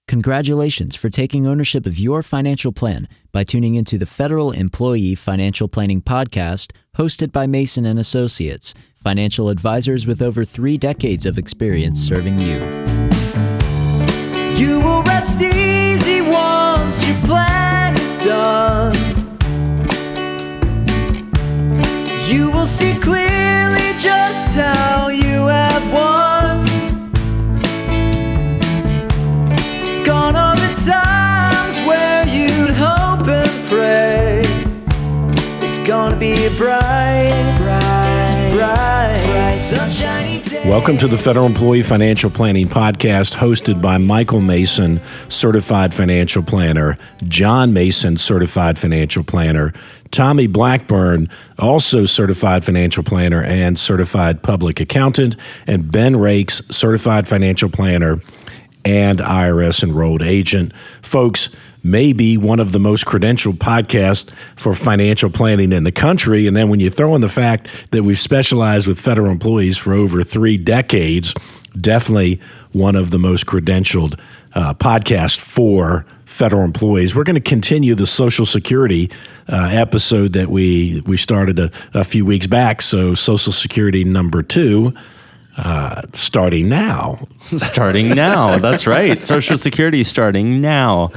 Congratulations for taking ownership of your financial plan by tuning into the Federal Employee Financial Planning Podcast, hosted by Mason & Associates, financial advisors with over 3 decades of experience serving you. You will rest easy once your plan is done. You will see clearly just how you have won. Gone are the times where you'd hope and pray. It's gonna be a bright, sunshiny day. Welcome to the Federal Employee Financial Planning Podcast, hosted by Michael Mason, Certified Financial Planner, John Mason, Certified Financial Planner, Tommy Blackburn, also Certified Financial Planner and Certified Public Accountant, and Ben Rakes, Certified Financial Planner and IRS enrolled agent. Folks, maybe one of the most credentialed podcasts for financial planning in the country. And then when you throw in the fact that we've specialized with federal employees for over 3 decades, definitely one of the most credentialed podcasts for federal employees. We're going to continue the Social Security episode that we started a few weeks back. So Social Security number 2. Starting now. Starting now. That's right. Social Security starting now.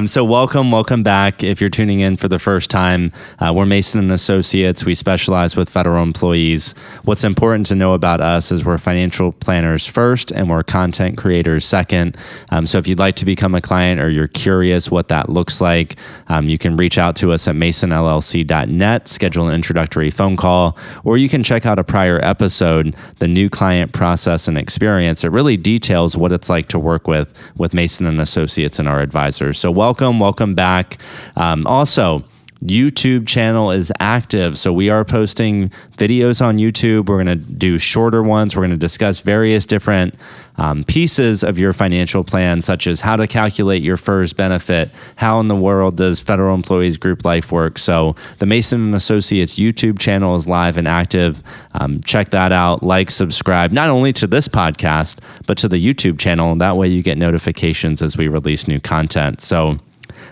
So welcome back. If you're tuning in for the first time, we're Mason & Associates. We specialize with federal employees. What's important to know about us is we're financial planners first and we're content creators second. So if you'd like to become a client or you're curious what that looks like, you can reach out to us at masonllc.net, schedule an introductory phone call, or you can check out a prior episode, the new client process and experience. It really details what it's like to work with Mason & Associates and our advisors. So welcome back. Also, YouTube channel is active. So we are posting videos on YouTube. We're going to do shorter ones. We're going to discuss various different pieces of your financial plan, such as how to calculate your FERS benefit, how in the world does Federal Employees Group Life work. So the Mason & Associates YouTube channel is live and active. Check that out. Like, subscribe, not only to this podcast, but to the YouTube channel. That way you get notifications as we release new content. So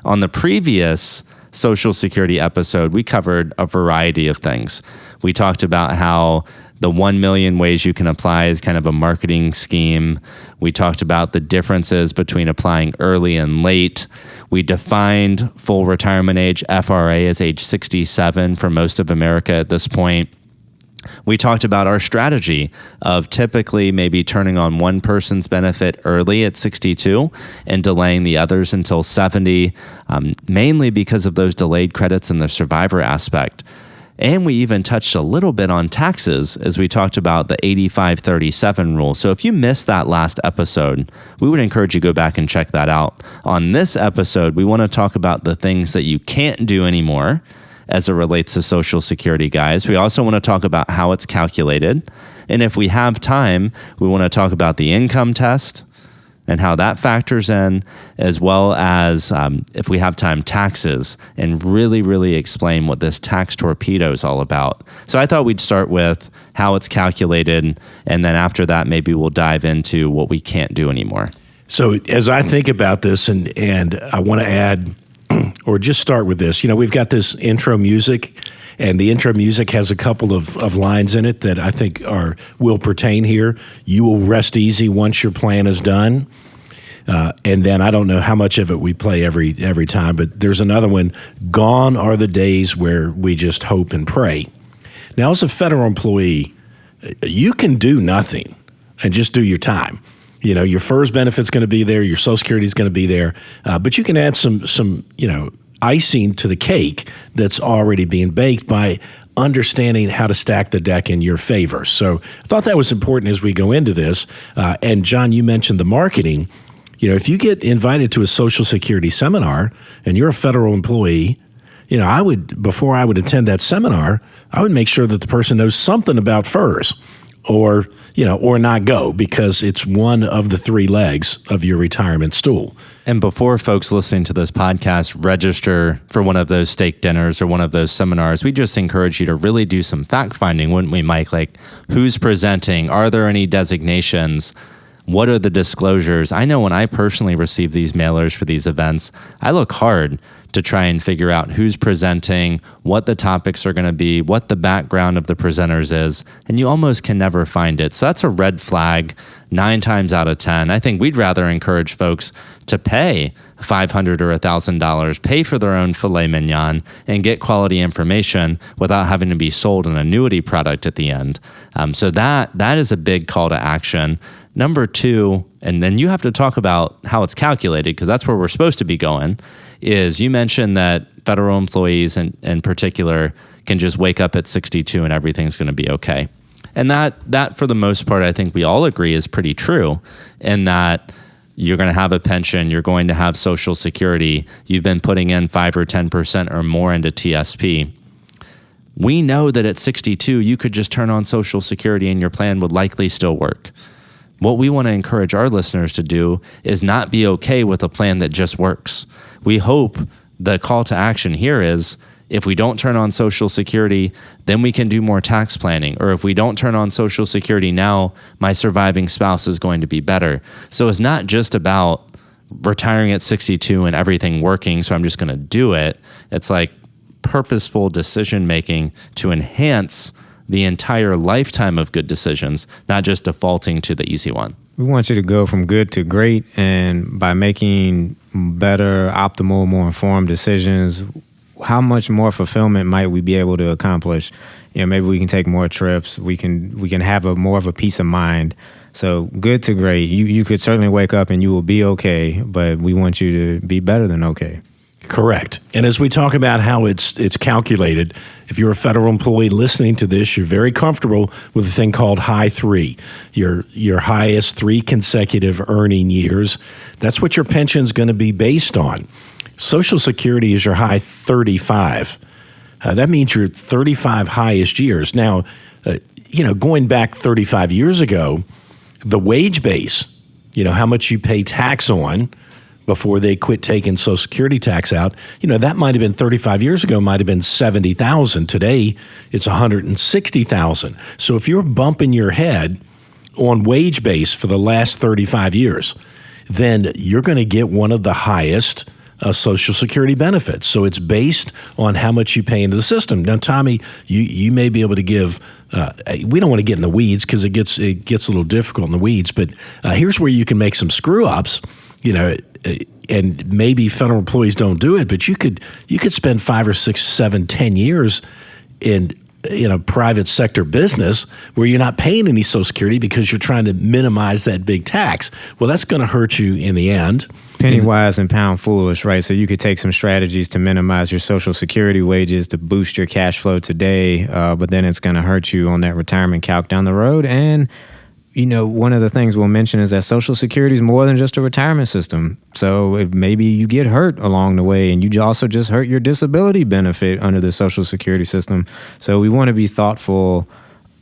on the previous Social Security episode, we covered a variety of things. We talked about how the 1 million ways you can apply is kind of a marketing scheme. We talked about the differences between applying early and late. We defined full retirement age, FRA, as age 67 for most of America at this point. We talked about our strategy of typically maybe turning on one person's benefit early at 62 and delaying the others until 70, mainly because of those delayed credits and the survivor aspect. And we even touched a little bit on taxes as we talked about the 85-37 rule. So if you missed that last episode, we would encourage you to go back and check that out. On this episode, we want to talk about the things that you can't do anymore as it relates to Social Security, guys. We also want to talk about how it's calculated. And if we have time, we want to talk about the income test and how that factors in, as well as, if we have time, taxes, and really explain what this tax torpedo is all about. So I thought we'd start with how it's calculated, and then after that, maybe we'll dive into what we can't do anymore. So as I think about this, and I want to add, or just start with this, we've got this intro music, and the intro music has a couple of lines in it that I think will pertain here. You will rest easy once your plan is done. And then I don't know how much of it we play every time, but there's another one. Gone are the days where we just hope and pray. Now, as a federal employee, you can do nothing and just do your time. Your FERS benefit's going to be there, your Social Security is going to be there, but you can add some icing to the cake that's already being baked by understanding how to stack the deck in your favor. So I thought that was important as we go into this. And John, you mentioned the marketing. If you get invited to a Social Security seminar and you're a federal employee, before I would attend that seminar, I would make sure that the person knows something about FERS, or not go, because it's one of the 3 legs of your retirement stool. And before folks listening to this podcast register for one of those steak dinners or one of those seminars, we just encourage you to really do some fact finding, wouldn't we, Mike? Like, who's presenting? Are there any designations? What are the disclosures? I know when I personally receive these mailers for these events, I look hard to try and figure out who's presenting, what the topics are going to be, what the background of the presenters is, and you almost can never find it. So that's a red flag 9 times out of 10. I think we'd rather encourage folks to pay $500 or $1,000, pay for their own filet mignon, and get quality information without having to be sold an annuity product at the end. So that is a big call to action. Number 2, and then you have to talk about how it's calculated, because that's where we're supposed to be going, is you mentioned that federal employees in particular can just wake up at 62 and everything's going to be okay. And that for the most part, I think we all agree is pretty true, in that you're going to have a pension, you're going to have Social Security, you've been putting in 5 or 10% or more into TSP. We know that at 62, you could just turn on Social Security and your plan would likely still work. What we want to encourage our listeners to do is not be okay with a plan that just works. We hope the call to action here is, if we don't turn on Social Security, then we can do more tax planning. Or if we don't turn on Social Security now, my surviving spouse is going to be better. So it's not just about retiring at 62 and everything working, so I'm just going to do it. It's like purposeful decision making to enhance the entire lifetime of good decisions, not just defaulting to the easy one. We want you to go from good to great, and by making better, optimal, more informed decisions, how much more fulfillment might we be able to accomplish? Maybe we can take more trips. We can have more of a peace of mind. So good to great. You could certainly wake up and you will be okay, but we want you to be better than okay. Correct. And as we talk about how it's calculated, if you're a federal employee listening to this, you're very comfortable with a thing called high 3, your highest 3 consecutive earning years. That's what your pension's going to be based on. Social Security is your high 35. That means your 35 highest years. Now, going back 35 years ago, the wage base, how much you pay tax on before they quit taking Social Security tax out, that might have been 35 years ago, might have been $70,000. Today, it's $160,000. So if you're bumping your head on wage base for the last 35 years, then you're going to get one of the highest Social Security benefits. So it's based on how much you pay into the system. Now, Tommy, you may be able to give. We don't want to get in the weeds because it gets a little difficult in the weeds. But here's where you can make some screw ups. And maybe federal employees don't do it, but you could spend 5 or 6, 7, 10 years in a private sector business where you're not paying any Social Security because you're trying to minimize that big tax. Well, that's going to hurt you in the end. Penny wise and pound foolish, right? So you could take some strategies to minimize your Social Security wages to boost your cash flow today, but then it's going to hurt you on that retirement calc down the road. And one of the things we'll mention is that Social Security is more than just a retirement system. So if maybe you get hurt along the way and you also just hurt your disability benefit under the Social Security system. So we want to be thoughtful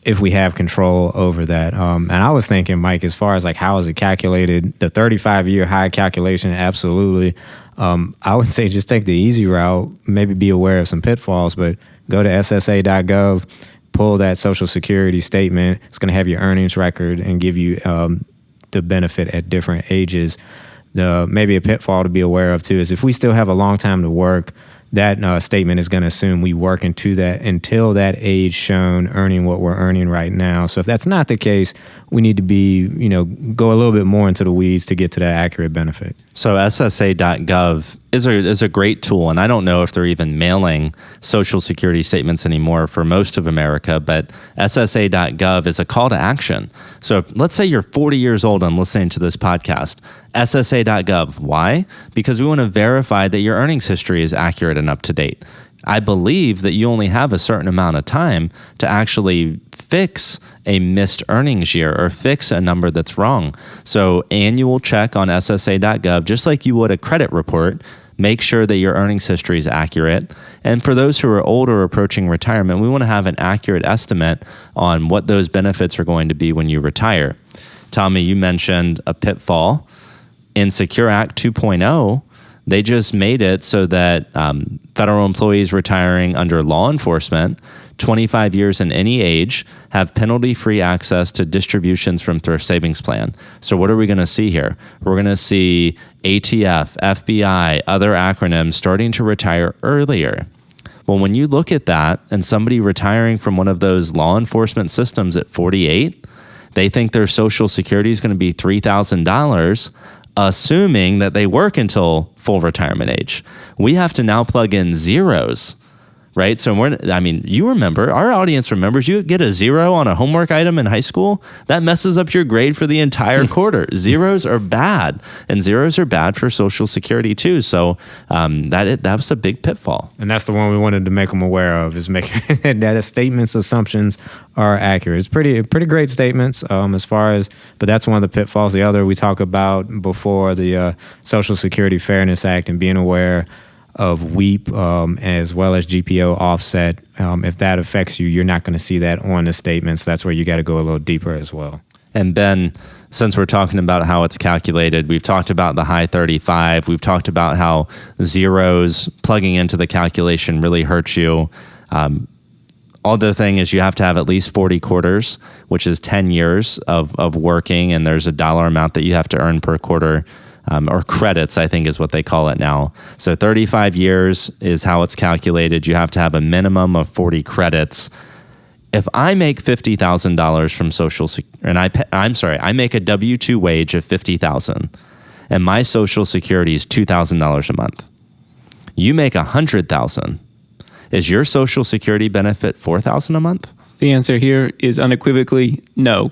if we have control over that. And I was thinking, Mike, as far as like how is it calculated, the 35-year high calculation, absolutely. I would say just take the easy route, maybe be aware of some pitfalls, but go to ssa.gov, pull that Social Security statement. It's going to have your earnings record and give you the benefit at different ages. Maybe a pitfall to be aware of, too, is if we still have a long time to work, that statement is going to assume we work until that age shown, earning what we're earning right now. So if that's not the case, we need to go a little bit more into the weeds to get to that accurate benefit. So ssa.gov is a great tool, and I don't know if they're even mailing Social Security statements anymore for most of America, but ssa.gov is a call to action. So let's say you're 40 years old and listening to this podcast, ssa.gov. Why? Because we want to verify that your earnings history is accurate and up to date. I believe that you only have a certain amount of time to actually fix a missed earnings year or fix a number that's wrong. So annual check on ssa.gov, just like you would a credit report, make sure that your earnings history is accurate. And for those who are older or approaching retirement, we want to have an accurate estimate on what those benefits are going to be when you retire. Tommy, you mentioned a pitfall. In Secure Act 2.0, they just made it so that federal employees retiring under law enforcement 25 years in any age, have penalty-free access to distributions from Thrift Savings Plan. So what are we going to see here? We're going to see ATF, FBI, other acronyms starting to retire earlier. Well, when you look at that and somebody retiring from one of those law enforcement systems at 48, they think their Social Security is going to be $3,000, assuming that they work until full retirement age. We have to now plug in zeros, right? So you remember, our audience remembers, you get a 0 on a homework item in high school, that messes up your grade for the entire quarter. Zeros are bad, and zeros are bad for Social Security too. So that was a big pitfall. And that's the one we wanted to make them aware of, is making that statements, assumptions are accurate. It's pretty great statements as far as, but that's one of the pitfalls. The other we talk about before, the Social Security Fairness Act, and being aware of WEEP as well as GPO offset. If that affects you, you're not going to see that on the statements. That's where you got to go a little deeper as well. And Ben, since we're talking about how it's calculated, we've talked about the high 35. We've talked about how zeros plugging into the calculation really hurts you. Other thing is you have to have at least 40 quarters, which is 10 years of working, and there's a dollar amount that you have to earn per quarter. Or credits, I think is what they call it now. So 35 years is how it's calculated. You have to have a minimum of 40 credits. If I make $50,000 from Social Security, and I make a W-2 wage of $50,000, and my Social Security is $2,000 a month. You make $100,000. Is your Social Security benefit $4,000 a month? The answer here is unequivocally no.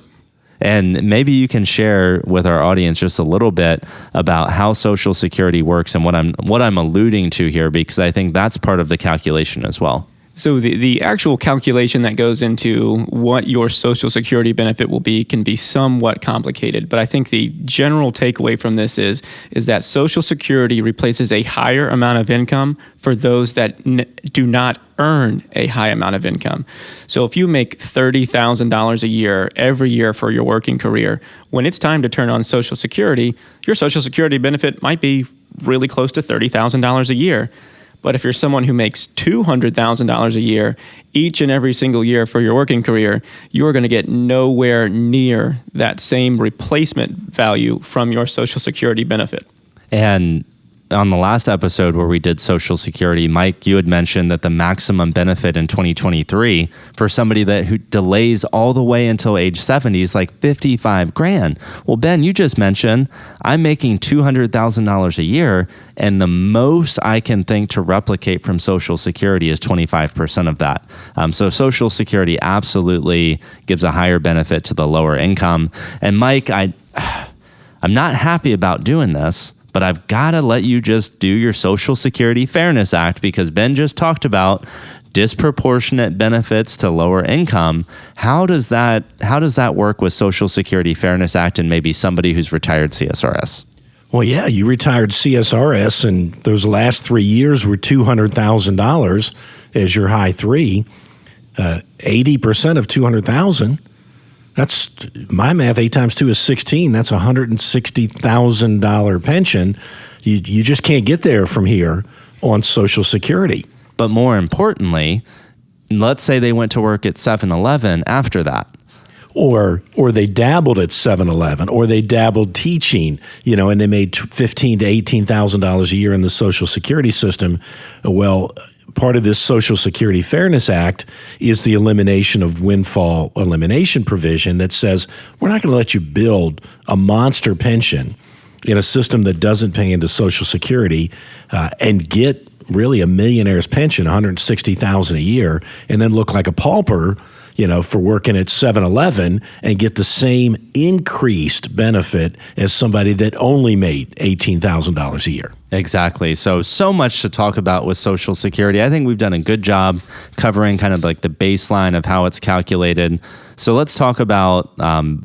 And maybe you can share with our audience just a little bit about how Social Security works and what I'm alluding to here, because I think that's part of the calculation as well. So the actual calculation that goes into what your Social Security benefit will be can be somewhat complicated. But I think the general takeaway from this is that Social Security replaces a higher amount of income for those that do not earn a high amount of income. So if you make $30,000 a year every year for your working career, when it's time to turn on Social Security, your Social Security benefit might be really close to $30,000 a year. But if you're someone who makes $200,000 a year each and every single year for your working career, you're going to get nowhere near that same replacement value from your Social Security benefit. And on the last episode where we did Social Security, Mike, you had mentioned that the maximum benefit in 2023 for somebody who delays all the way until age 70 is like $55,000. Well, Ben, you just mentioned I'm making $200,000 a year, and the most I can think to replicate from Social Security is 25% of that. So Social Security absolutely gives a higher benefit to the lower income. And Mike, I'm not happy about doing this, but I've got to let you just do your Social Security Fairness Act, because Ben just talked about disproportionate benefits to lower income. How does that work with Social Security Fairness Act and maybe somebody who's retired CSRS? Well, yeah, you retired CSRS, and those last 3 years were $200,000 as your high three. 80% of $200,000. That's my math. 8 times 2 is 16. That's $160,000 pension. You just can't get there from here on Social Security. But more importantly, let's say they went to work at 7-Eleven after that. Or they dabbled at 7-Eleven, or they dabbled teaching, and they made $15,000 to $18,000 a year in the Social Security system. Well, part of this Social Security Fairness Act is the elimination of windfall elimination provision that says we're not going to let you build a monster pension in a system that doesn't pay into Social Security and get really a millionaire's pension, $160,000 a year, and then look like a pauper, for working at 7-Eleven and get the same increased benefit as somebody that only made $18,000 a year. Exactly. So much to talk about with Social Security. I think we've done a good job covering kind of like the baseline of how it's calculated. So let's talk about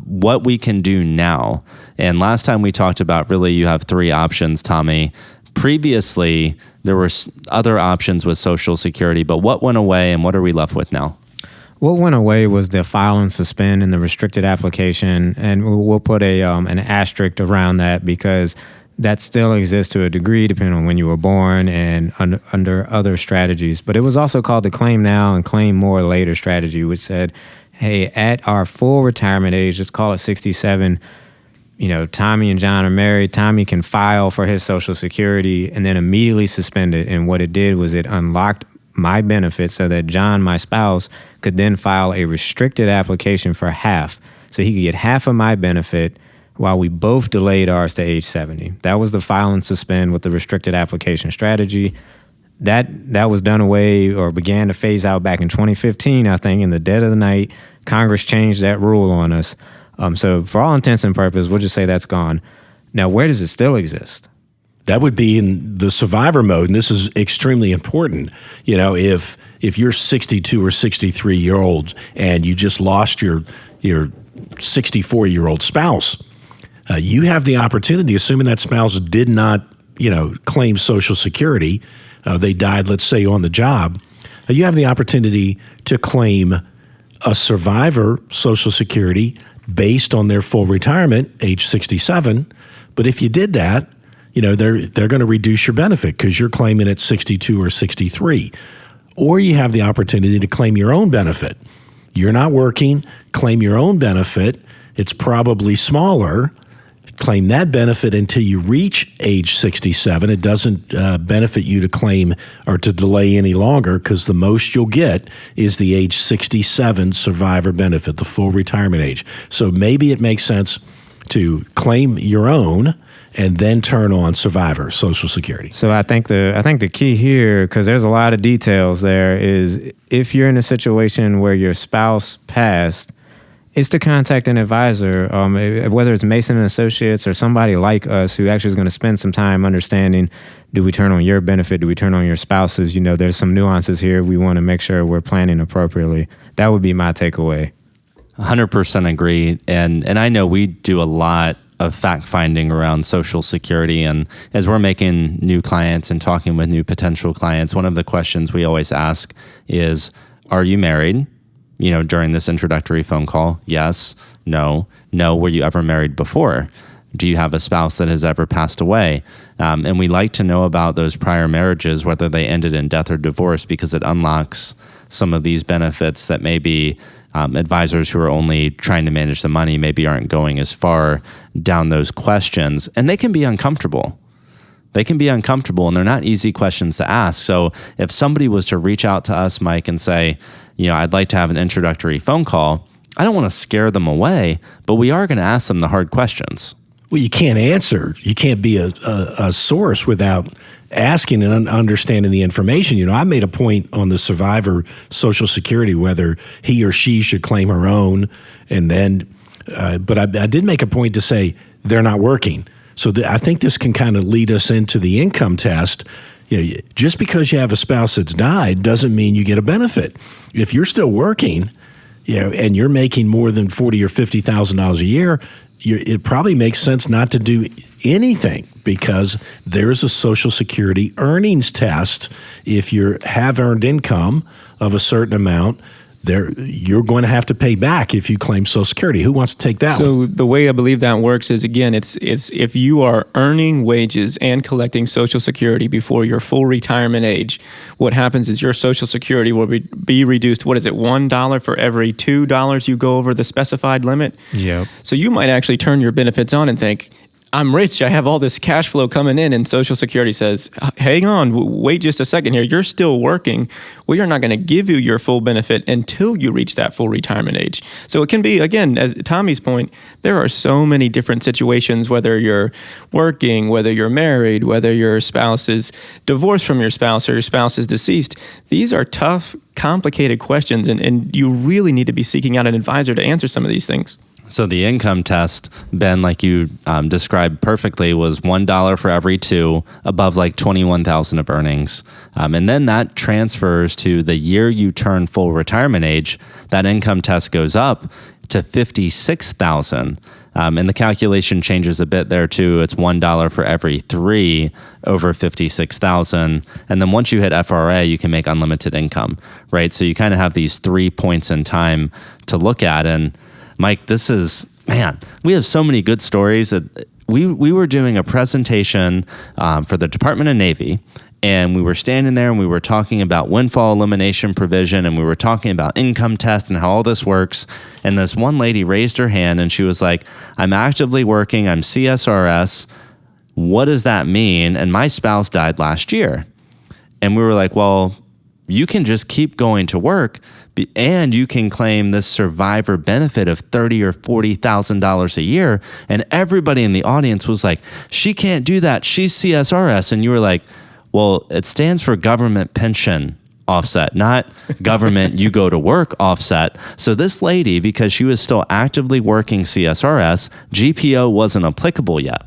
what we can do now. And last time we talked about, really, you have 3 options, Tommy. Previously, there were other options with Social Security, but what went away and what are we left with now? What went away was the file and suspend and the restricted application, and we'll put an asterisk around that, because that still exists to a degree, depending on when you were born and under other strategies. But it was also called the Claim Now and Claim More Later strategy, which said, hey, at our full retirement age, let's call it 67, Tommy and John are married. Tommy can file for his Social Security and then immediately suspend it. And what it did was it unlocked my benefit so that John, my spouse, could then file a restricted application for half. So he could get half of my benefit while we both delayed ours to age 70. That was the file and suspend with the restricted application strategy. That was done away or began to phase out back in 2015, I think, in the dead of the night. Congress changed that rule on us. So for all intents and purposes, we'll just say that's gone. Now, where does it still exist? That would be in the survivor mode, and this is extremely important. If you're 62 or 63 year old and you just lost your 64-year-old spouse, you have the opportunity, assuming that spouse did not, claim Social Security, they died, let's say, on the job, you have the opportunity to claim a survivor Social Security based on their full retirement, age 67. But if you did that, they're going to reduce your benefit because you're claiming at 62 or 63. Or you have the opportunity to claim your own benefit. You're not working, claim your own benefit. It's probably smaller. Claim that benefit until you reach age 67. It doesn't benefit you to claim or to delay any longer because the most you'll get is the age 67 survivor benefit, the full retirement age. So maybe it makes sense to claim your own and then turn on survivor Social Security. So I think the key here, because there's a lot of details there, is if you're in a situation where your spouse passed, is to contact an advisor, whether it's Mason and Associates or somebody like us who actually is going to spend some time understanding, do we turn on your benefit? Do we turn on your spouse's? There's some nuances here. We want to make sure we're planning appropriately. That would be my takeaway. 100% agree. And I know we do a lot of fact-finding around Social Security. And as we're making new clients and talking with new potential clients, one of the questions we always ask is, are you married? During this introductory phone call, yes, no. Were you ever married before? Do you have a spouse that has ever passed away? And we like to know about those prior marriages, whether they ended in death or divorce, because it unlocks some of these benefits that maybe advisors who are only trying to manage the money maybe aren't going as far down those questions. And they can be uncomfortable. And they're not easy questions to ask. So if somebody was to reach out to us, Mike, and say, I'd like to have an introductory phone call, I don't want to scare them away, but we are going to ask them the hard questions. Well, you can't answer. You can't be a source without asking and understanding the information. I made a point on the survivor Social Security, whether he or she should claim her own. And then, but I did make a point to say they're not working. So I think this can kind of lead us into the income test. Just because you have a spouse that's died doesn't mean you get a benefit. If you're still working, and you're making more than $40,000 or $50,000 a year, it probably makes sense not to do anything because there's a Social Security earnings test. If you have earned income of a certain amount, you're going to have to pay back if you claim Social Security. Who wants to take that one? So the way I believe that works is, again, it's if you are earning wages and collecting Social Security before your full retirement age, what happens is your Social Security will be reduced, $1 for every $2 you go over the specified limit? Yep. So you might actually turn your benefits on and think, I'm rich, I have all this cash flow coming in, and Social Security says, hang on, wait just a second here, you're still working. We are not going to give you your full benefit until you reach that full retirement age. So it can be, again, as Tommy's point, there are so many different situations, whether you're working, whether you're married, whether your spouse is divorced from your spouse or your spouse is deceased. These are tough, complicated questions, and you really need to be seeking out an advisor to answer some of these things. So the income test, Ben, like you described perfectly, was $1 for every two above like $21,000 of earnings. And then that transfers to the year you turn full retirement age. That income test goes up to $56,000. And the calculation changes a bit there too. It's $1 for every three over $56,000. And then once you hit FRA, you can make unlimited income, right? So you kind of have these 3 points in time to look at. And Mike, we have so many good stories that we were doing a presentation for the Department of Navy, and we were standing there and we were talking about windfall elimination provision, and we were talking about income test and how all this works. And this one lady raised her hand and she was like, I'm actively working, I'm CSRS. What does that mean? And my spouse died last year. And we were like, well, you can just keep going to work and you can claim this survivor benefit of $30,000 or $40,000 a year. And everybody in the audience was like, she can't do that. She's CSRS. And you were like, well, it stands for government pension offset, not government you go to work offset. So this lady, because she was still actively working CSRS, GPO wasn't applicable yet.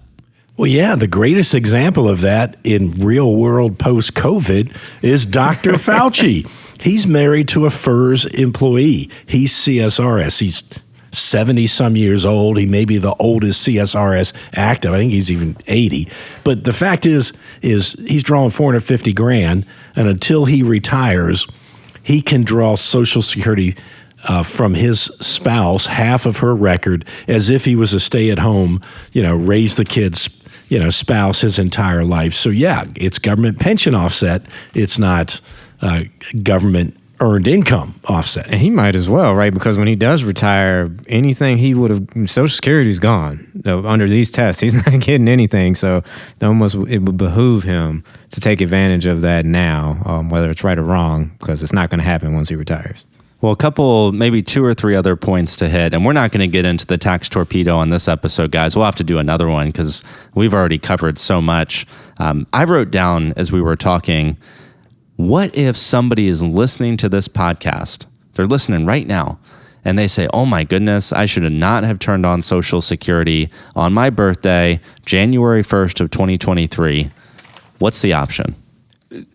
Well, yeah, the greatest example of that in real world post-COVID is Dr. Fauci. He's married to a FERS employee. He's CSRS. He's 70-some years old. He may be the oldest CSRS active. I think he's even 80. But the fact is he's drawing $450,000, and until he retires, he can draw Social Security from his spouse, half of her record, as if he was a stay-at-home, raise the kids, spouse his entire life. So yeah, it's government pension offset. It's not government earned income offset. And he might as well, right? Because when he does retire, anything he would have, Social Security's gone. Under these tests, he's not getting anything. So it would behoove him to take advantage of that now, whether it's right or wrong, because it's not going to happen once he retires. Well, a couple, maybe 2 or 3 other points to hit, and we're not going to get into the tax torpedo on this episode, guys. We'll have to do another one because we've already covered so much. I wrote down as we were talking, what if somebody is listening to this podcast? They're listening right now, and they say, oh my goodness, I should not have turned on Social Security on my birthday, January 1st of 2023. What's the option?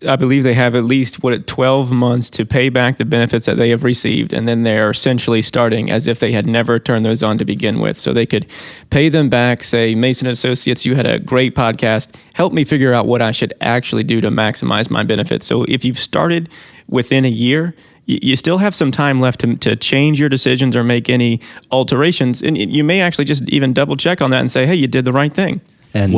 I believe they have at least 12 months to pay back the benefits that they have received, and then they're essentially starting as if they had never turned those on to begin with. So they could pay them back, say, Mason Associates, you had a great podcast. Help me figure out what I should actually do to maximize my benefits. So if you've started within a year, you still have some time left to change your decisions or make any alterations, and you may actually just even double check on that and say, hey, you did the right thing. And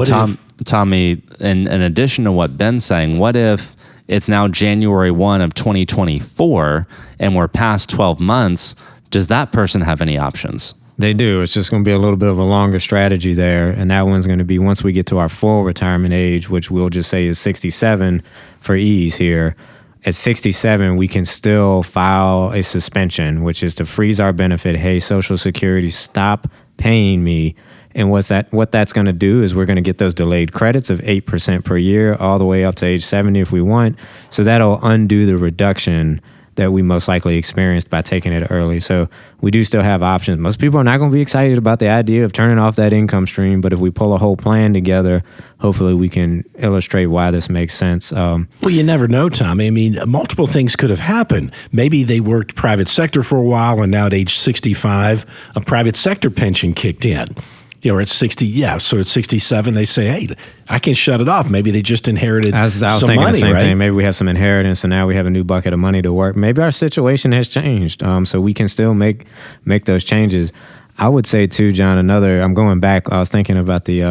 Tommy, in addition to what Ben's saying, what if it's now January 1 of 2024 and we're past 12 months? Does that person have any options? They do. It's just going to be a little bit of a longer strategy there. And that one's going to be once we get to our full retirement age, which we'll just say is 67 for ease here. At 67, we can still file a suspension, which is to freeze our benefit. Hey, Social Security, stop paying me. And what that's going to do is we're going to get those delayed credits of 8% per year all the way up to age 70 if we want. So that'll undo the reduction that we most likely experienced by taking it early. So we do still have options. Most people are not going to be excited about the idea of turning off that income stream, but if we pull a whole plan together, hopefully we can illustrate why this makes sense. Well, you never know, Tommy. I mean, multiple things could have happened. Maybe they worked private sector for a while, and now at age 65, a private sector pension kicked in. Or at 60, so at 67, they say, hey, I can shut it off. Maybe they just inherited I was some thinking money, the same right? thing. Maybe we have some inheritance, and now we have a new bucket of money to work. Maybe our situation has changed, so we can still make those changes. I would say, too, John, I'm going back. I was thinking about the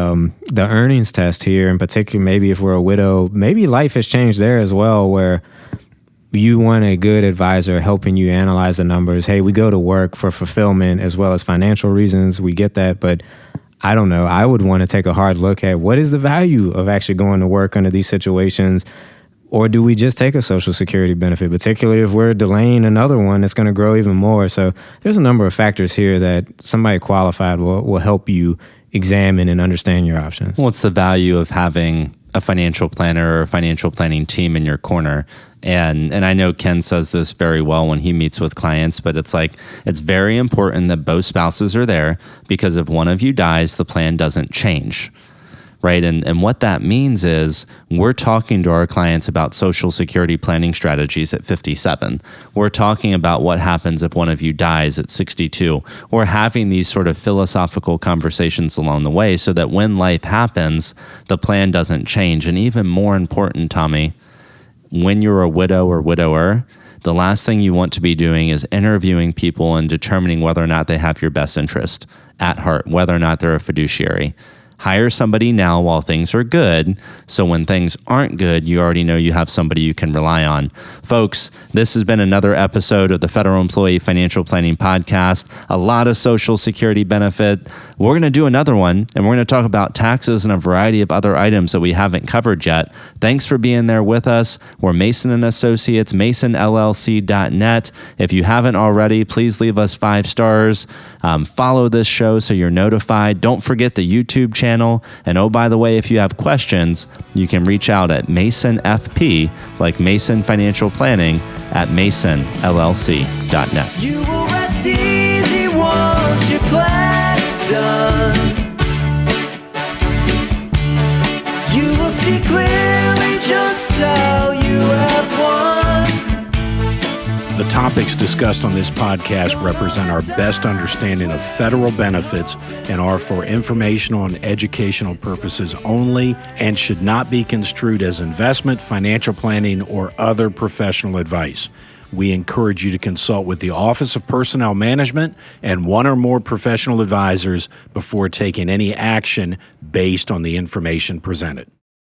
earnings test here, in particular, maybe if we're a widow, maybe life has changed there as well, where you want a good advisor helping you analyze the numbers. Hey, we go to work for fulfillment as well as financial reasons. We get that, but I don't know. I would want to take a hard look at what is the value of actually going to work under these situations, or do we just take a Social Security benefit, particularly if we're delaying another one that's going to grow even more. So there's a number of factors here that somebody qualified will help you examine and understand your options. What's the value of having a financial planner or a financial planning team in your corner? And I know Ken says this very well when he meets with clients, but it's very important that both spouses are there, because if one of you dies, the plan doesn't change, right? And what that means is we're talking to our clients about Social Security planning strategies at 57. We're talking about what happens if one of you dies at 62. We're having these sort of philosophical conversations along the way so that when life happens, the plan doesn't change. And even more important, Tommy, when you're a widow or widower, the last thing you want to be doing is interviewing people and determining whether or not they have your best interest at heart, whether or not they're a fiduciary. Hire somebody now while things are good, so when things aren't good, you already know you have somebody you can rely on. Folks, this has been another episode of the Federal Employee Financial Planning Podcast. A lot of Social Security benefit. We're going to do another one, and we're going to talk about taxes and a variety of other items that we haven't covered yet. Thanks for being there with us. We're Mason & Associates, masonllc.net. If you haven't already, please leave us 5 stars. Follow this show so you're notified. Don't forget the YouTube channel. And oh, by the way, if you have questions, you can reach out at MasonFP, like Mason Financial Planning, at masonllc.net. You will rest easy once your plan's done. You will see clearly just how you have won. The topics discussed on this podcast represent our best understanding of federal benefits and are for informational and educational purposes only and should not be construed as investment, financial planning, or other professional advice. We encourage you to consult with the Office of Personnel Management and one or more professional advisors before taking any action based on the information presented.